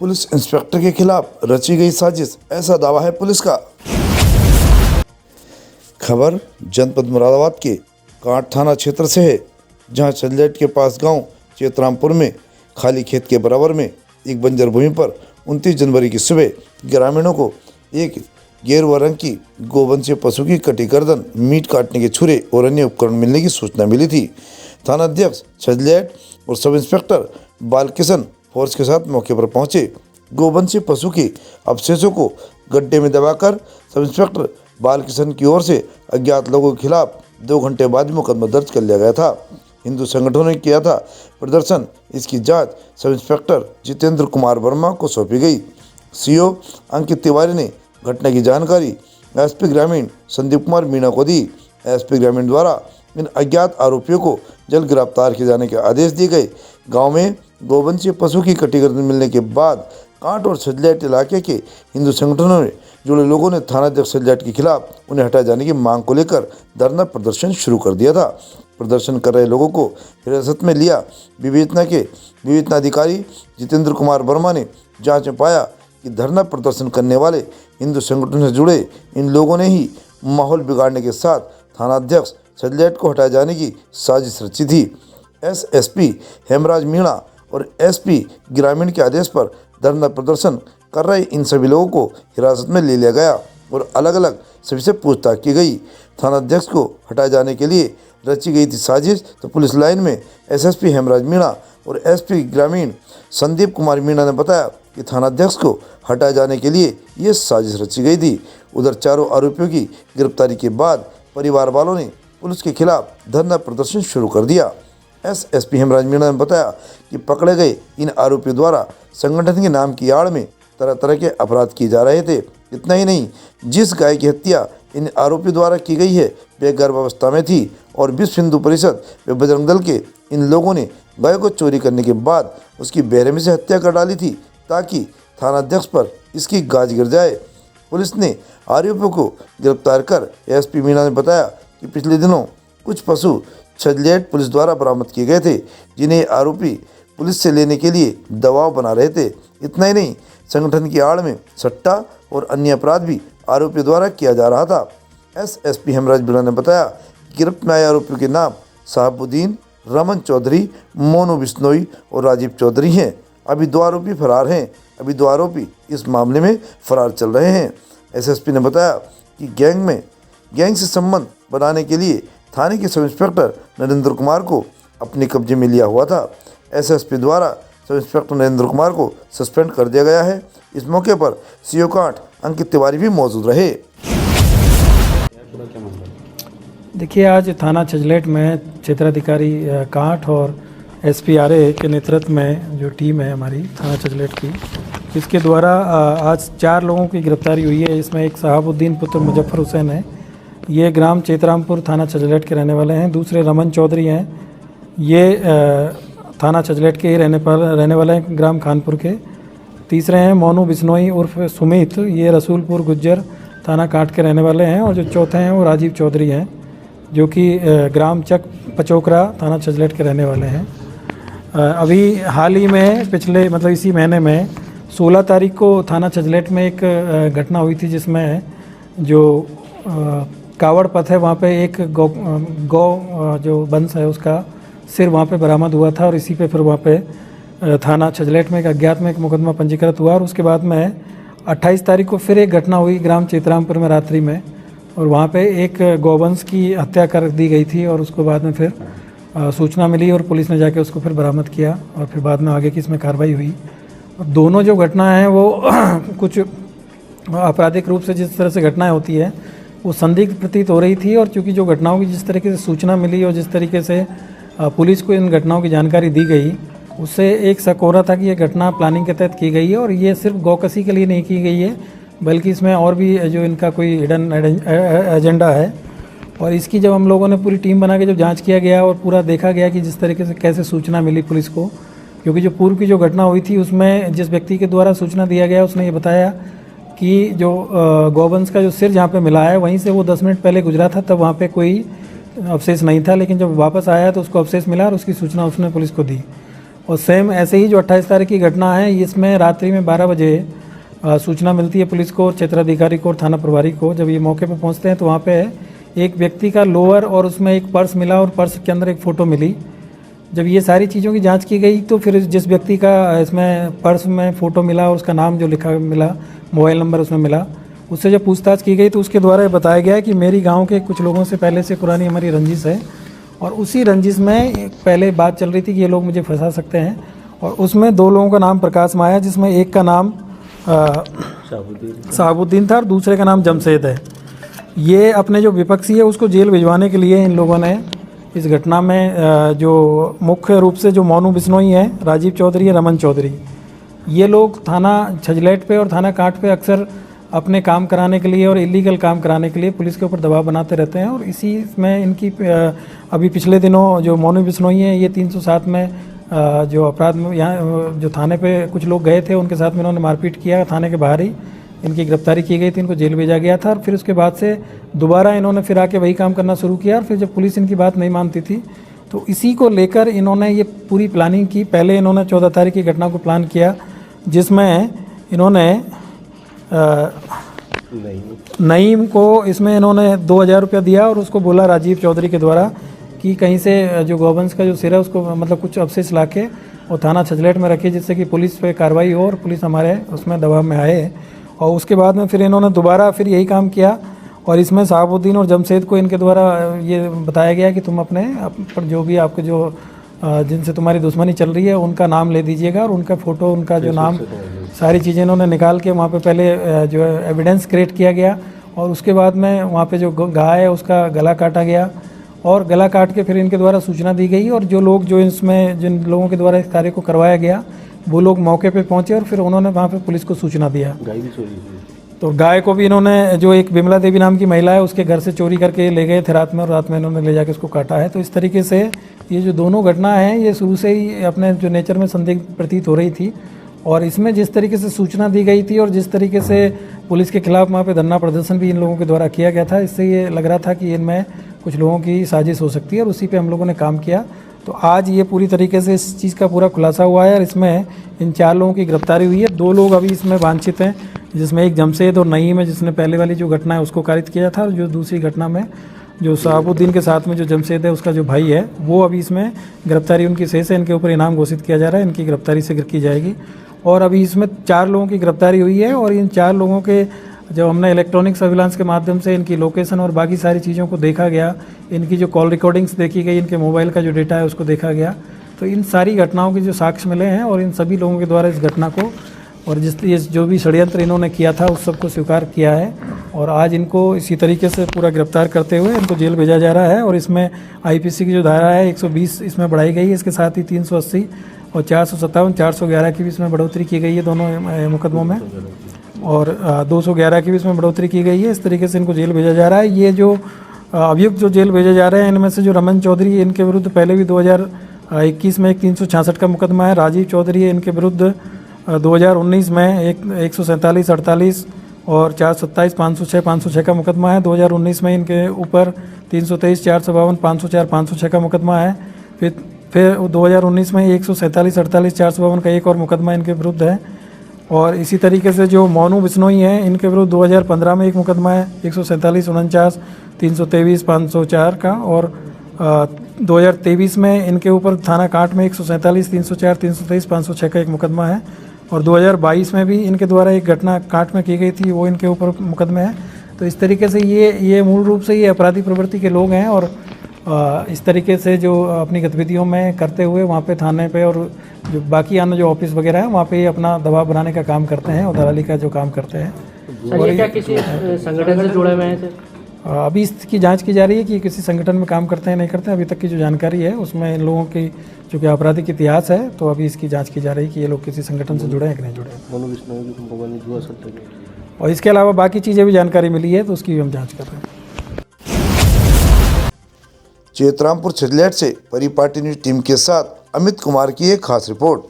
Police inspector के खिलाफ रची गई साजिश, ऐसा दावा है पुलिस का। खबर जनपद मुरादाबाद के कांट थाना क्षेत्र से है, जहां चंदलेट के पास गांव चेतरामपुर में खाली खेत के बराबर में एक बंजर भूमि पर 29 जनवरी की सुबह ग्रामीणों को एक गेरुआ रंग की गोवंशीय पशु की कटी गर्दन, मीट काटने के छुरे और अन्य उपकरण मिलने की सूचना मिली थी। थाना अध्यक्ष चंदलेट और सब इंस्पेक्टर बालकिशन फोर्स के साथ मौके पर पहुंचे। गोवंशीय पशु के अवशेषों को गड्ढे में दबाकर सब इंस्पेक्टर बालकिशन की ओर से अज्ञात लोगों के खिलाफ 2 घंटे बाद मुकदमा दर्ज कर लिया गया था। हिंदू संगठनों ने किया था प्रदर्शन, इसकी जांच सब इंस्पेक्टर जितेंद्र कुमार वर्मा को सौंपी गई। सीओ अंकित तिवारी ने घटना की जानकारी एसपी ग्रामीण संदीप कुमार मीणा को दी। एसपी ग्रामीण द्वारा इन अज्ञात आरोपियों को जल्द गिरफ्तार किए जाने के आदेश दिए गए। गांव में गोवंशीय पशु की कटी गर्दन मिलने के बाद कांट और चंदलेट इलाके के हिंदू संगठनों में जुड़े लोगों ने थाना अध्यक्ष चंदलेट के खिलाफ उन्हें हटाए जाने की मांग को लेकर धरना प्रदर्शन शुरू कर दिया था। प्रदर्शन कर रहे लोगों को हिरासत में लिया विवेचना अधिकारी जितेंद्र कुमार वर्मा ने जांच में पाया कि धरना प्रदर्शन करने वाले हिंदू संगठनों से जुड़े इन लोगों ने ही माहौल बिगाड़ने के साथ थाना अध्यक्ष चंदलेट को हटाए जाने की साजिश रची थी। एसएसपी हेमराज मीणा और एसपी ग्रामीण के आदेश पर धरना प्रदर्शन कर रहे इन सभी लोगों को हिरासत में ले लिया गया और अलग अलग सभी से पूछताछ की गई। थाना अध्यक्ष को हटाए जाने के लिए रची गई थी साजिश, तो पुलिस लाइन में एसएसपी हेमराज मीणा और एसपी ग्रामीण संदीप कुमार मीणा ने बताया कि थाना अध्यक्ष को हटाए जाने के लिए ये साजिश रची गई थी। उधर चारों आरोपियों की गिरफ्तारी के बाद परिवार वालों ने पुलिस के खिलाफ धरना प्रदर्शन शुरू कर दिया। एसएसपी हेमराज मीणा ने बताया कि पकड़े गए इन आरोपियों द्वारा संगठन के नाम की आड़ में तरह तरह के अपराध किए जा रहे थे। इतना ही नहीं, जिस गाय की हत्या इन आरोपियों द्वारा की गई है वे गर्भावस्था में थी और विश्व हिंदू परिषद व बजरंग दल के इन लोगों ने गाय को चोरी करने के बाद उसकी बेरहमी से हत्या कर डाली थी ताकि थाना अध्यक्ष पर इसकी गाज गिर जाए। पुलिस ने आरोपियों को गिरफ्तार कर एसपी मीणा ने बताया कि पिछले दिनों कुछ पशु चंदलेट पुलिस द्वारा बरामद किए गए थे, जिन्हें आरोपी पुलिस से लेने के लिए दबाव बना रहे थे। इतना ही नहीं, संगठन की आड़ में सट्टा और अन्य अपराध भी आरोपियों द्वारा किया जा रहा था। एसएसपी हेमराज मीणा ने बताया कि गिरफ्त में आए आरोपियों के नाम साहबुद्दीन, रमन चौधरी, मोनू बिश्नोई और राजीव चौधरी हैं। अभी 2 आरोपी फरार हैं। अभी 2 आरोपी इस मामले में फरार चल रहे हैं। एसएसपी ने बताया कि गैंग से संबंध बनाने के लिए थाने के सब इंस्पेक्टर नरेंद्र कुमार को अपने कब्जे में लिया हुआ था। एसएसपी द्वारा सब इंस्पेक्टर नरेंद्र कुमार को सस्पेंड कर दिया गया है। इस मौके पर सीओ कांट अंकित तिवारी भी मौजूद रहे। देखिए, आज थाना चंदलेट में क्षेत्राधिकारी कांट और एसपीआरए के नेतृत्व में जो टीम है हमारी थाना चंदलेट की, इसके द्वारा आज 4 लोगों की गिरफ्तारी हुई है। इसमें एक साहबुद्दीन पुत्र मुजफ्फर हुसैन है, ये ग्राम चेतरामपुर थाना चंदलेट के रहने वाले हैं। दूसरे रमन चौधरी हैं, ये थाना चंदलेट के ही रहने वाले हैं, ग्राम खानपुर के। तीसरे हैं मोनू बिश्नोई उर्फ सुमित, ये रसूलपुर गुज्जर थाना कांट के रहने वाले हैं। और जो चौथे हैं वो राजीव चौधरी हैं, जो कि ग्राम चक पचोकरा थाना चंदलेट के रहने वाले हैं। अभी हाल ही में पिछले इसी महीने में 16 तारीख को थाना चंदलेट में एक घटना हुई थी, जिसमें जो कावड़ पथ है वहाँ पे एक गौ जो वंश है उसका सिर वहाँ पे बरामद हुआ था। और इसी पे फिर वहाँ पे थाना चंदलेट में एक अज्ञात में एक मुकदमा पंजीकृत हुआ। और उसके बाद में 28 तारीख को फिर एक घटना हुई ग्राम चेतरामपुर में रात्रि में, और वहाँ पे एक गौवंश की हत्या कर दी गई थी। और उसको बाद में फिर सूचना मिली और पुलिस ने जाके उसको फिर बरामद किया और फिर बाद में आगे की इसमें कार्रवाई हुई। और दोनों जो घटनाएं हैं वो कुछ आपराधिक रूप से जिस तरह से घटनाएं होती है वो संदिग्ध प्रतीत हो रही थी। और चूँकि जो घटनाओं की जिस तरीके से सूचना मिली और जिस तरीके से पुलिस को इन घटनाओं की जानकारी दी गई, उससे एक शक हो रहा था कि ये घटना प्लानिंग के तहत की गई है। और ये सिर्फ गौकसी के लिए नहीं की गई है, बल्कि इसमें और भी जो इनका कोई हिडन एजेंडा है। और इसकी जब हम लोगों ने पूरी टीम बना के जब जांच किया गया और पूरा देखा गया कि जिस तरीके से कैसे सूचना मिली पुलिस को, क्योंकि जो पूर्व की जो घटना हुई थी उसमें जिस व्यक्ति के द्वारा सूचना दिया गया उसने ये बताया कि जो गौवंश का जो सिर जहाँ पे मिला है वहीं से वो 10 मिनट पहले गुजरा था, तब वहाँ पे कोई अवशेष नहीं था। लेकिन जब वापस आया तो उसको अवशेष मिला और उसकी सूचना उसने पुलिस को दी। और सेम ऐसे ही जो 28 तारीख की घटना है, इसमें रात्रि में 12 बजे सूचना मिलती है पुलिस को, क्षेत्राधिकारी को और थाना प्रभारी को। जब ये मौके पर पहुंचते हैं तो वहाँ पे एक व्यक्ति का लोअर और उसमें एक पर्स मिला और पर्स के अंदर एक फ़ोटो मिली। जब ये सारी चीज़ों की जांच की गई तो फिर जिस व्यक्ति का इसमें पर्स में फ़ोटो मिला और उसका नाम जो लिखा मिला, मोबाइल नंबर उसमें मिला, उससे जब पूछताछ की गई तो उसके द्वारा ये बताया गया कि मेरी गांव के कुछ लोगों से पहले से पुरानी हमारी रंजिश है और उसी रंजिश में पहले बात चल रही थी कि ये लोग मुझे फंसा सकते हैं। और उसमें 2 लोगों का नाम प्रकाश माया, जिसमें एक का नाम शहाबुद्दीन था और दूसरे का नाम जमशेद है। ये अपने जो विपक्षी है उसको जेल भिजवाने के लिए इन लोगों ने इस घटना में जो मुख्य रूप से जो मोनू बिश्नोई है, राजीव चौधरी है, रमन चौधरी, ये लोग थाना छजलेट पे और थाना कांठ पे अक्सर अपने काम कराने के लिए और इलीगल काम कराने के लिए पुलिस के ऊपर दबाव बनाते रहते हैं। और इसी में इनकी अभी पिछले दिनों जो मोनू बिश्नोई है, ये 307 में जो अपराध में यहाँ जो थाने पे कुछ लोग गए थे उनके साथ में इन्होंने मारपीट किया, थाने के बाहर ही इनकी गिरफ्तारी की गई थी, इनको जेल भेजा गया था। और फिर उसके बाद से दोबारा इन्होंने फिर आके वही काम करना शुरू किया। और फिर जब पुलिस इनकी बात नहीं मानती थी तो इसी को लेकर इन्होंने ये पूरी प्लानिंग की। पहले इन्होंने 14 तारीख की घटना को प्लान किया, जिसमें इन्होंने नईम को इसमें इन्होंने 2000 रुपया दिया और उसको बोला राजीव चौधरी के द्वारा कि कहीं से जो गौवंश का जो सिर है उसको मतलब कुछ अवशेष लाके और थाना छजलेट में रखे, जिससे कि पुलिस पे कार्रवाई हो और पुलिस हमारे उसमें दबाव में आए। और उसके बाद में फिर इन्होंने दोबारा फिर यही काम किया और इसमें शहाबुद्दीन और जमशेद को इनके द्वारा ये बताया गया कि तुम अपने पर जो भी आपके जो जिनसे तुम्हारी दुश्मनी चल रही है उनका नाम ले दीजिएगा और उनका फ़ोटो, उनका जो नाम, सारी चीज़ें इन्होंने निकाल के वहाँ पे पहले जो है एविडेंस क्रिएट किया गया। और उसके बाद में वहाँ पे जो गाय है उसका गला काटा गया और गला काट के फिर इनके द्वारा सूचना दी गई। और जो लोग जो इसमें जिन लोगों के द्वारा इस कार्य को करवाया गया वो लोग मौके पे पहुंचे और फिर उन्होंने वहाँ पे पुलिस को सूचना दिया। गाय भी चोरी हुई, तो गाय को भी इन्होंने, जो एक विमला देवी नाम की महिला है, उसके घर से चोरी करके ले गए थे रात में और रात में इन्होंने ले जाके उसको काटा है। तो इस तरीके से ये जो दोनों घटना हैं ये शुरू से ही अपने जो नेचर में संदिग्ध प्रतीत हो रही थी। और इसमें जिस तरीके से सूचना दी गई थी और जिस तरीके से पुलिस के खिलाफ वहाँ पे धरना प्रदर्शन भी इन लोगों के द्वारा किया गया था, इससे ये लग रहा था कि इनमें कुछ लोगों की साजिश हो सकती है और उसी पे हम लोगों ने काम किया। तो आज ये पूरी तरीके से इस चीज़ का पूरा खुलासा हुआ है और इसमें इन 4 लोगों की गिरफ्तारी हुई है। 2 लोग अभी इसमें वांछित हैं, जिसमें एक जमशेद और नईम है, जिसने पहले वाली जो घटना है उसको कारित किया था, और जो दूसरी घटना में जो शहाबुद्दीन के साथ में जो जमशेद है उसका जो भाई है वो अभी इसमें गिरफ्तारी उनकी शेष है। इनके ऊपर इनाम घोषित किया जा रहा है, इनकी गिरफ्तारी शीघ्र की जाएगी। और अभी इसमें 4 लोगों की गिरफ्तारी हुई है और इन 4 लोगों के जब हमने इलेक्ट्रॉनिक सर्विलांस के माध्यम से इनकी लोकेशन और बाकी सारी चीज़ों को देखा गया, इनकी जो कॉल रिकॉर्डिंग्स देखी गई, इनके मोबाइल का जो डेटा है उसको देखा गया, तो इन सारी घटनाओं के जो साक्ष्य मिले हैं और इन सभी लोगों के द्वारा इस घटना को और जो भी षड्यंत्र इन्होंने किया था उस सबको स्वीकार किया है। और आज इनको इसी तरीके से पूरा गिरफ्तार करते हुए इनको जेल भेजा जा रहा है। और इसमें आईपीसी की जो धारा है 120 इसमें बढ़ाई गई है, इसके साथ ही 380 और 457, 411 की भी इसमें बढ़ोतरी की गई है दोनों मुकदमों में, और 211 की भी इसमें बढ़ोतरी की गई है। इस तरीके से इनको जेल भेजा जा रहा है। ये जो अभियुक्त जो जेल भेजे जा रहे हैं इनमें से जो रमन चौधरी है, इनके विरुद्ध पहले भी 2021 में एक 366 का मुकदमा है। राजीव चौधरी है, इनके विरुद्ध 2019 में एक 147, 48 और 427, 506, 506 का मुकदमा है। 2019 में इनके ऊपर 323, 452, 504, 506 का मुकदमा है। फिर 2019 में 147, 48, 452 का एक और मुकदमा इनके विरुद्ध है। और इसी तरीके से जो मोनू बिश्नोई हैं, इनके विरुद्ध 2015 में एक मुकदमा है 147, 49, 323, 504 का। और 2023 में इनके ऊपर थाना कांठ में 147, 304, 323, 506 का एक मुकदमा है। और 2022 में भी इनके द्वारा एक घटना कांठ में की गई थी, वो इनके ऊपर मुकदमे हैं। तो इस तरीके से ये मूल रूप से ये अपराधी प्रवृत्ति के लोग हैं और इस तरीके से जो अपनी गतिविधियों में करते हुए वहाँ पे थाने पे और जो बाकी अन्य जो ऑफिस वगैरह है वहाँ पे अपना दबाव बनाने का काम करते हैं और दलाली का जो काम करते हैं। सर ये क्या किसी संगठन से जुड़े हुए हैं सर? अभी इसकी जांच की जा रही है कि किसी संगठन में काम करते हैं नहीं करते हैं। अभी तक की जो जानकारी है उसमें इन लोगों की जो कि आपराधिक इतिहास है, तो अभी इसकी जांच की जा रही है कि ये लोग किसी संगठन से जुड़े हैं कि नहीं जुड़े हैं। और इसके अलावा बाकी चीज़ें भी जानकारी मिली है तो उसकी भी हम जाँच कर रहे हैं। चेतरामपुर छजलेट से परिपाटी न्यूज टीम के साथ अमित कुमार की एक खास रिपोर्ट।